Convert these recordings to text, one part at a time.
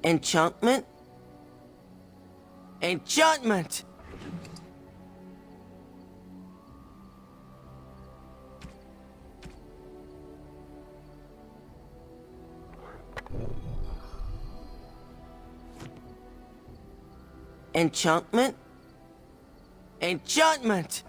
Enchantment? Enchantment! Enchantment? Enchantment!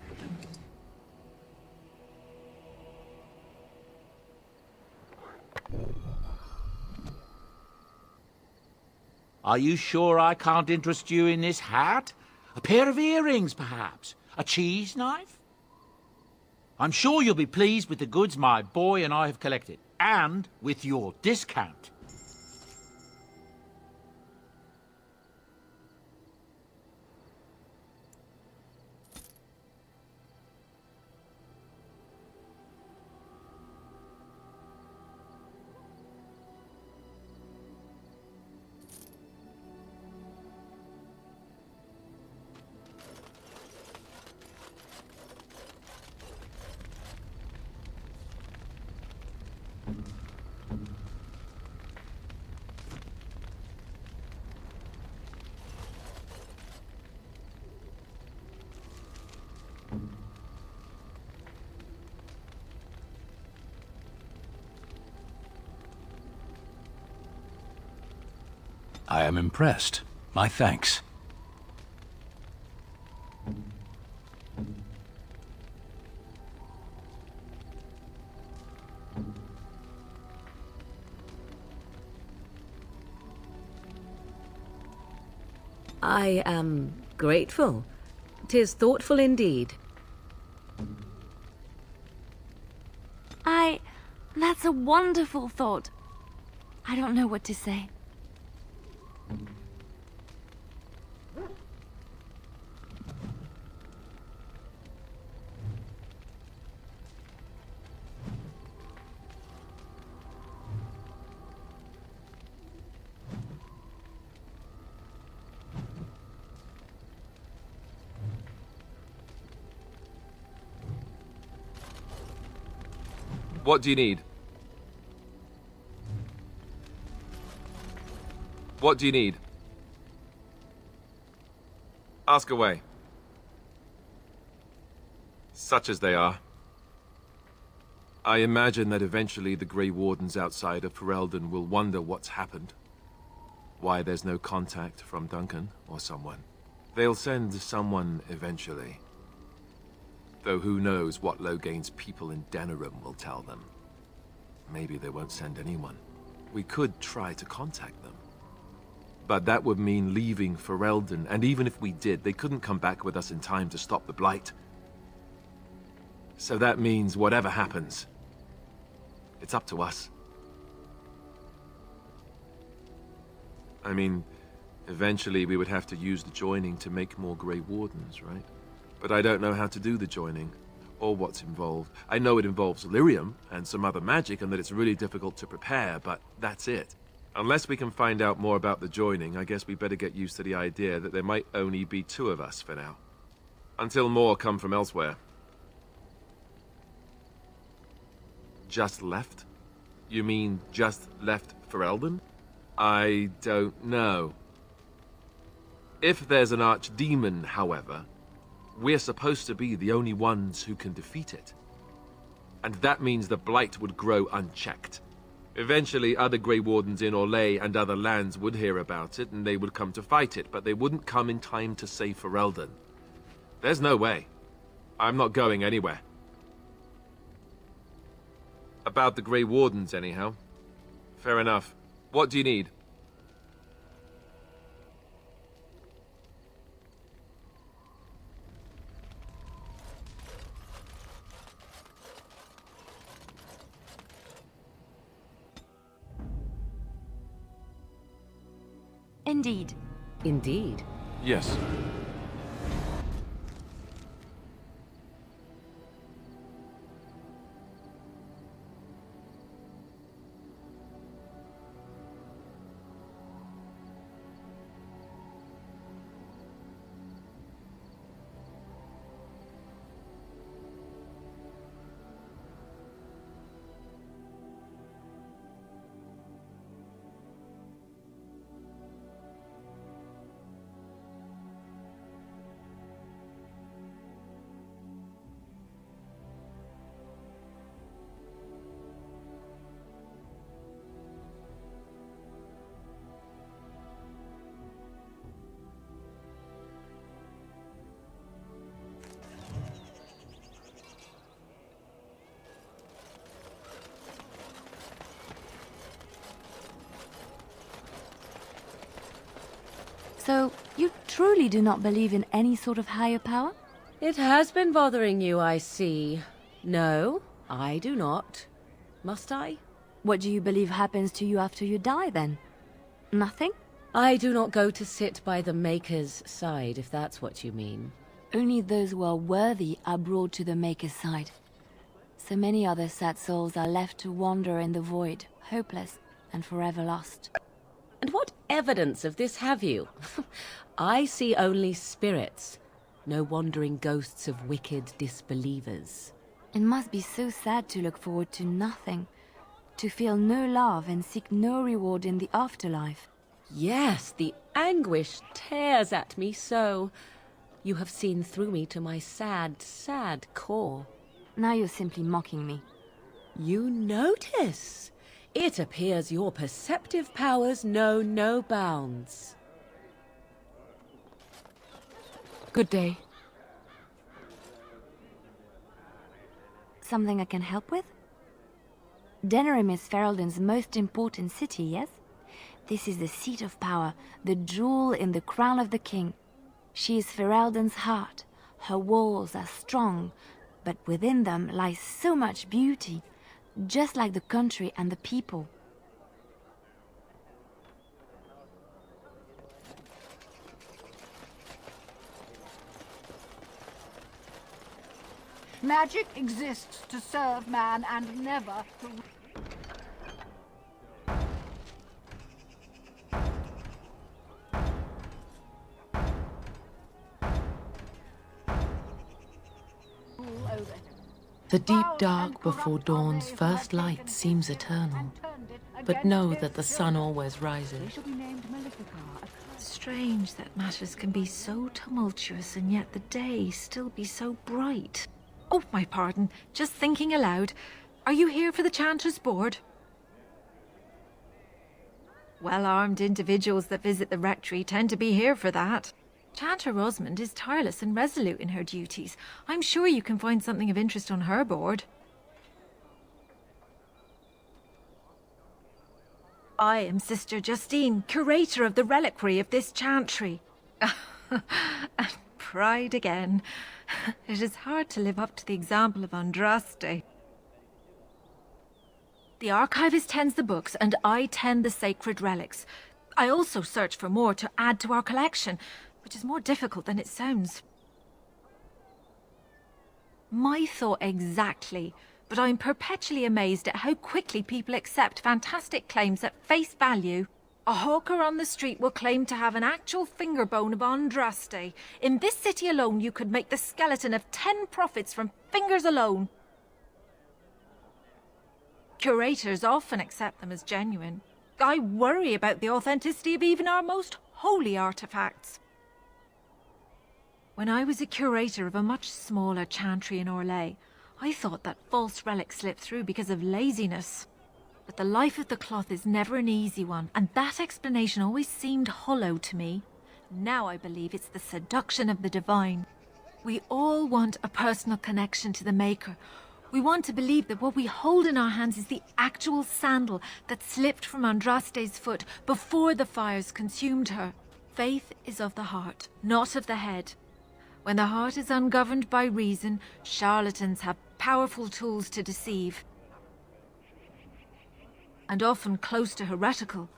Are you sure I can't interest you in this hat? A pair of earrings, perhaps? A cheese knife? I'm sure you'll be pleased with the goods my boy and I have collected, and with your discount. I am impressed. My thanks. I am grateful. 'Tis thoughtful indeed. That's a wonderful thought. I don't know what to say. What do you need? What do you need? Ask away. Such as they are. I imagine that eventually the Gray Wardens outside of Ferelden will wonder what's happened. Why there's no contact from Duncan or someone. They'll send someone eventually. Though who knows what Logain's people in Denerim will tell them. Maybe they won't send anyone. We could try to contact them. But that would mean leaving Ferelden, and even if we did, they couldn't come back with us in time to stop the Blight. So that means whatever happens, it's up to us. I mean, eventually we would have to use the joining to make more Gray Wardens, right? But I don't know how to do the joining, or what's involved. I know it involves lyrium and some other magic, and that it's really difficult to prepare, but that's it. Unless we can find out more about the joining, I guess we better get used to the idea that there might only be 2 of us for now. Until more come from elsewhere. Just left? You mean just left Ferelden? I don't know. If there's an archdemon, however, we're supposed to be the only ones who can defeat it. And that means the Blight would grow unchecked. Eventually, other Grey Wardens in Orlais and other lands would hear about it, and they would come to fight it, but they wouldn't come in time to save Ferelden. There's no way. I'm not going anywhere. About the Grey Wardens, anyhow. Fair enough. What do you need? Indeed. Indeed. Yes. So, you truly do not believe in any sort of higher power? It has been bothering you, I see. No, I do not. Must I? What do you believe happens to you after you die, then? Nothing? I do not go to sit by the Maker's side, if that's what you mean. Only those who are worthy are brought to the Maker's side. So many other sad souls are left to wander in the void, hopeless and forever lost. And what evidence of this have you? I see only spirits, no wandering ghosts of wicked disbelievers. It must be so sad to look forward to nothing, to feel no love and seek no reward in the afterlife. Yes, the anguish tears at me so. You have seen through me to my sad, sad core. Now you're simply mocking me. You notice? It appears your perceptive powers know no bounds. Good day. Something I can help with? Denerim is Ferelden's most important city, yes? This is the seat of power, the jewel in the crown of the king. She is Ferelden's heart. Her walls are strong, but within them lies so much beauty, just like the country and the people. Magic exists to serve man and never to... The deep dark before dawn's first light seems eternal, but know that the sun always rises. Strange that matters can be so tumultuous and yet the day still be so bright. Oh, my pardon, just thinking aloud. Are you here for the Chanter's Board? Well-armed individuals that visit the rectory tend to be here for that. Chanter Rosamond is tireless and resolute in her duties. I'm sure you can find something of interest on her board. I am Sister Justine, curator of the reliquary of this chantry. And pride again. It is hard to live up to the example of Andraste. The archivist tends the books, and I tend the sacred relics. I also search for more to add to our collection, which is more difficult than it sounds. My thought exactly, but I'm perpetually amazed at how quickly people accept fantastic claims at face value. A hawker on the street will claim to have an actual finger bone of Andraste. In this city alone, you could make the skeleton of 10 prophets from fingers alone. Curators often accept them as genuine. I worry about the authenticity of even our most holy artifacts. When I was a curator of a much smaller chantry in Orlais, I thought that false relics slipped through because of laziness. But the life of the cloth is never an easy one, and that explanation always seemed hollow to me. Now I believe it's the seduction of the divine. We all want a personal connection to the Maker. We want to believe that what we hold in our hands is the actual sandal that slipped from Andraste's foot before the fires consumed her. Faith is of the heart, not of the head. When the heart is ungoverned by reason, charlatans have powerful tools to deceive. And often close to heretical.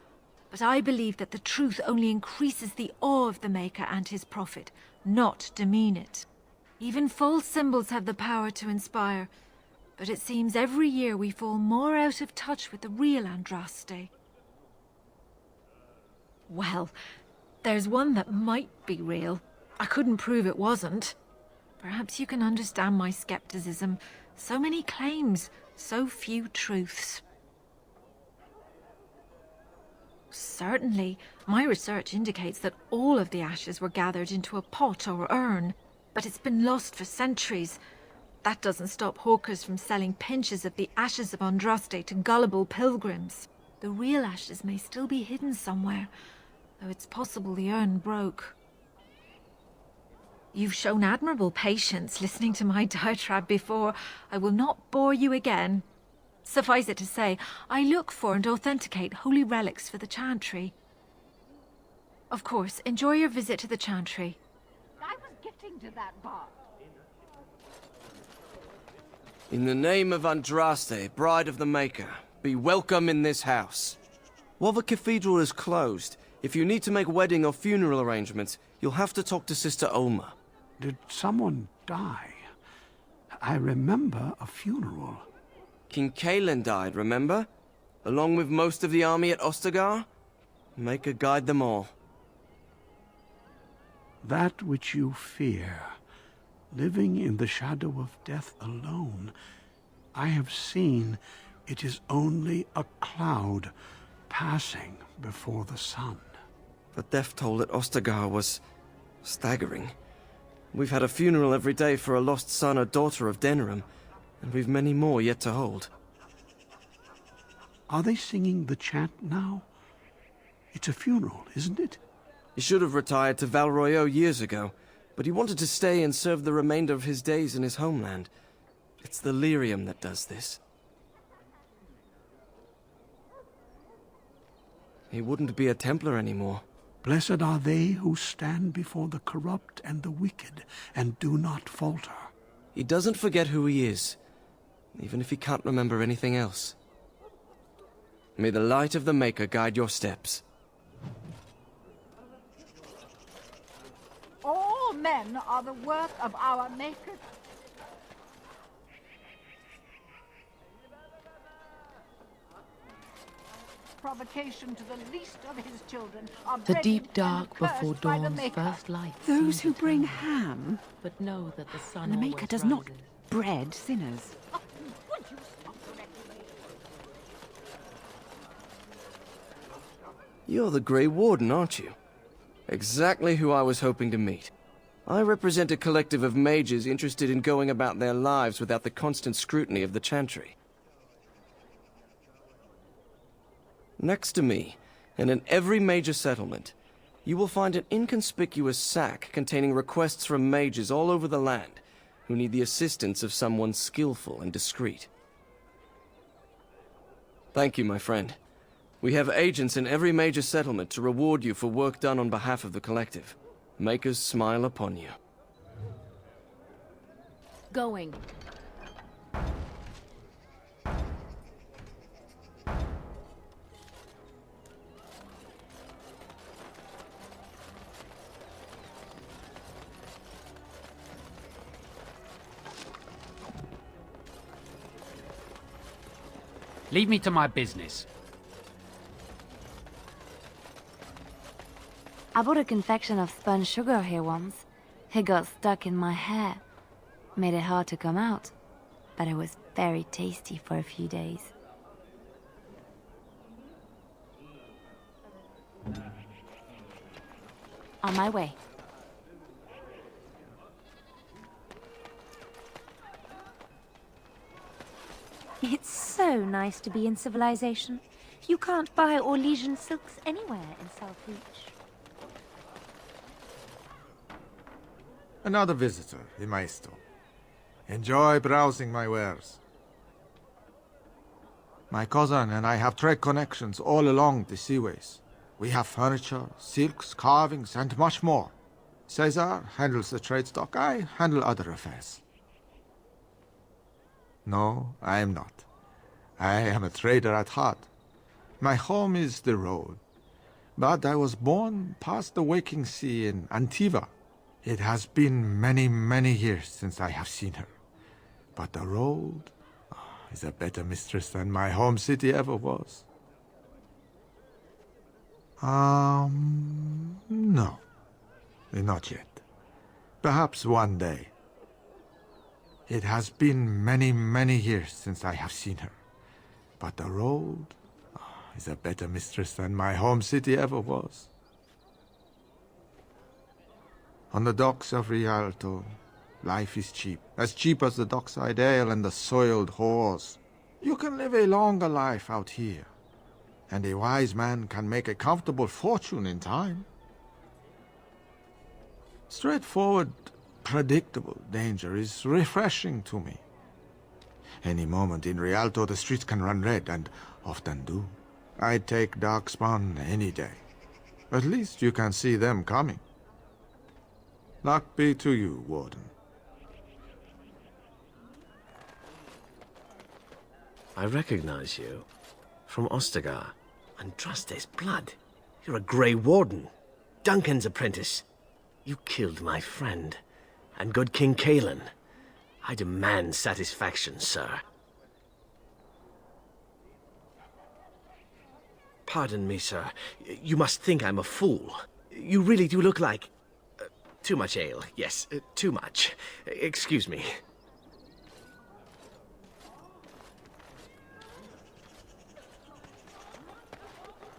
But I believe that the truth only increases the awe of the Maker and his prophet, not demean it. Even false symbols have the power to inspire, but it seems every year we fall more out of touch with the real Andraste. Well, there's one that might be real. I couldn't prove it wasn't. Perhaps you can understand my skepticism. So many claims, so few truths. Certainly, my research indicates that all of the ashes were gathered into a pot or urn, but it's been lost for centuries. That doesn't stop hawkers from selling pinches of the ashes of Andraste to gullible pilgrims. The real ashes may still be hidden somewhere, though it's possible the urn broke. You've shown admirable patience listening to my diatribe before. I will not bore you again. Suffice it to say, I look for and authenticate holy relics for the chantry. Of course, enjoy your visit to the Chantry. I was getting to that part. In the name of Andraste, Bride of the Maker, be welcome in this house. While the cathedral is closed, if you need to make wedding or funeral arrangements, you'll have to talk to Sister Olma. Did someone die? I remember a funeral. King Kaelin died, remember? Along with most of the army at Ostagar? Maker guide them all. That which you fear, living in the shadow of death alone, I have seen it is only a cloud passing before the sun. The death toll at Ostagar was staggering. We've had a funeral every day for a lost son or daughter of Denerim, and we've many more yet to hold. Are they singing the chant now? It's a funeral, isn't it? He should have retired to Val Royeaux years ago, but he wanted to stay and serve the remainder of his days in his homeland. It's the lyrium that does this. He wouldn't be a Templar anymore. Blessed are they who stand before the corrupt and the wicked, and do not falter. He doesn't forget who he is, even if he can't remember anything else. May the light of the Maker guide your steps. All men are the work of our Maker. Provocation to the least of his children are The bred deep and dark before cursed by the dawn's Maker. first light. Those seems who bring eternal, ham, but know that the sun the Maker always does not rises. bread sinners. Oh, would you stop correcting me? You're the Gray Warden, aren't you? Exactly who I was hoping to meet. I represent a collective of mages interested in going about their lives without the constant scrutiny of the Chantry. Next to me, and in every major settlement, you will find an inconspicuous sack containing requests from mages all over the land who need the assistance of someone skillful and discreet. Thank you, my friend. We have agents in every major settlement to reward you for work done on behalf of the collective. Makers smile upon you. Going. Leave me to my business. I bought a confection of spun sugar here once. It got stuck in my hair. Made it hard to come out. But it was very tasty for a few days. On my way. It's so nice to be in civilization. You can't buy Orlesian silks anywhere in Southreach. Another visitor in my store. Enjoy browsing my wares. My cousin and I have trade connections all along the seaways. We have furniture, silks, carvings, and much more. Caesar handles the trade stock, I handle other affairs. No, I am not. I am a trader at heart. My home is the road. But I was born past the waking sea in Antiva. It has been many, many years since I have seen her. But the road is a better mistress than my home city ever was. No. Not yet. Perhaps one day. It has been many, many years since I have seen her. But the road is a better mistress than my home city ever was. On the docks of Rialto, life is cheap. As cheap as the dockside ale and the soiled whores. You can live a longer life out here. And a wise man can make a comfortable fortune in time. Straightforward, predictable danger is refreshing to me. Any moment in Rialto the streets can run red, and often do. I'd take darkspawn any day. At least you can see them coming. Luck be to you, Warden. I recognize you. From Ostagar. Andraste's blood. You're a Gray Warden. Duncan's apprentice. You killed my friend. And good King Cailan. I demand satisfaction, sir. Pardon me, sir. You must think I'm a fool. You really do look like... too much ale. Yes, too much. Excuse me.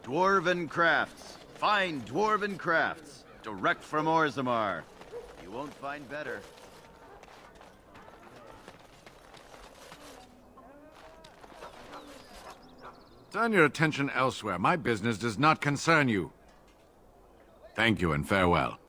Dwarven crafts. Fine dwarven crafts. Direct from Orzammar. You won't find better. Turn your attention elsewhere. My business does not concern you. Thank you and farewell.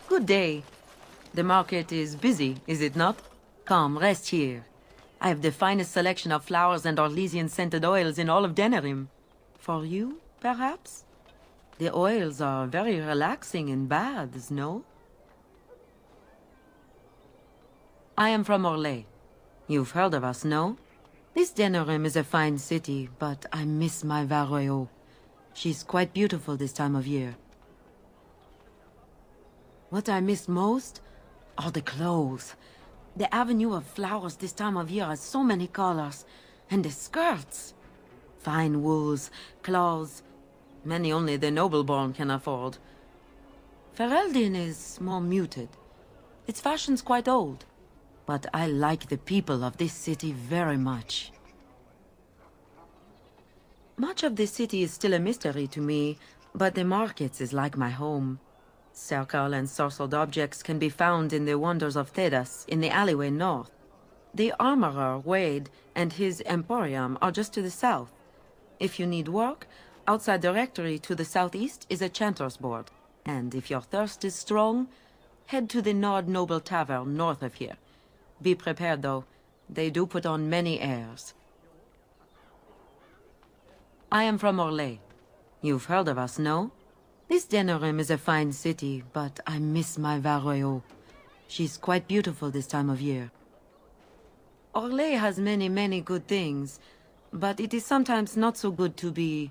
Good day. The market is busy, is it not? Come, rest here. I have the finest selection of flowers and Orlesian-scented oils in all of Denerim. For you, perhaps? The oils are very relaxing in baths, no? I am from Orlais. You've heard of us, no? This Denerim is a fine city, but I miss my Mahariel. She's quite beautiful this time of year. What I miss most are the clothes. The avenue of flowers this time of year has so many colors. And the skirts. Fine wools, cloths, many only the noble-born can afford. Ferelden is more muted. Its fashion's quite old. But I like the people of this city very much. Much of the city is still a mystery to me, but the markets is like my home. Circle and sorcered objects can be found in the wonders of Thedas, in the alleyway north. The armorer, Wade, and his emporium are just to the south. If you need work, outside the rectory to the southeast is a chanter's board. And if your thirst is strong, head to the Nord Noble Tavern north of here. Be prepared, though. They do put on many airs. I am from Orlais. You've heard of us, no? This Denerim is a fine city, but I miss my Mahariel. She's quite beautiful this time of year. Orlais has many good things, but it is sometimes not so good to be...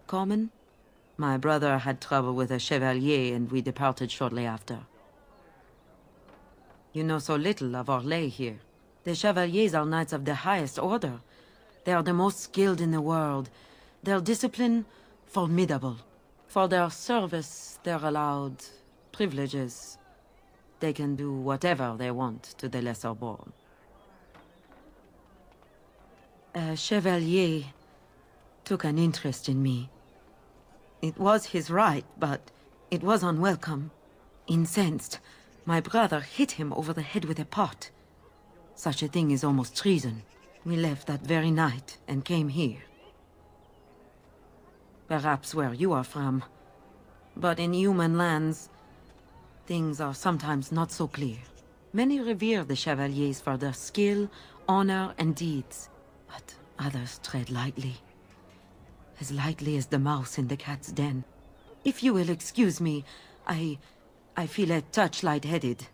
common? My brother had trouble with a chevalier, and we departed shortly after. You know so little of Orlais here. The chevaliers are knights of the highest order. They are the most skilled in the world. Their discipline, formidable. For their service, they're allowed privileges. They can do whatever they want to the lesser born. A chevalier took an interest in me. It was his right, but it was unwelcome. Incensed, my brother hit him over the head with a pot. Such a thing is almost treason. We left that very night and came here. Perhaps where you are from. But in human lands, things are sometimes not so clear. Many revere the chevaliers for their skill, honor, and deeds. But others tread lightly. As lightly as the mouse in the cat's den. If you will excuse me, I feel a touch lightheaded.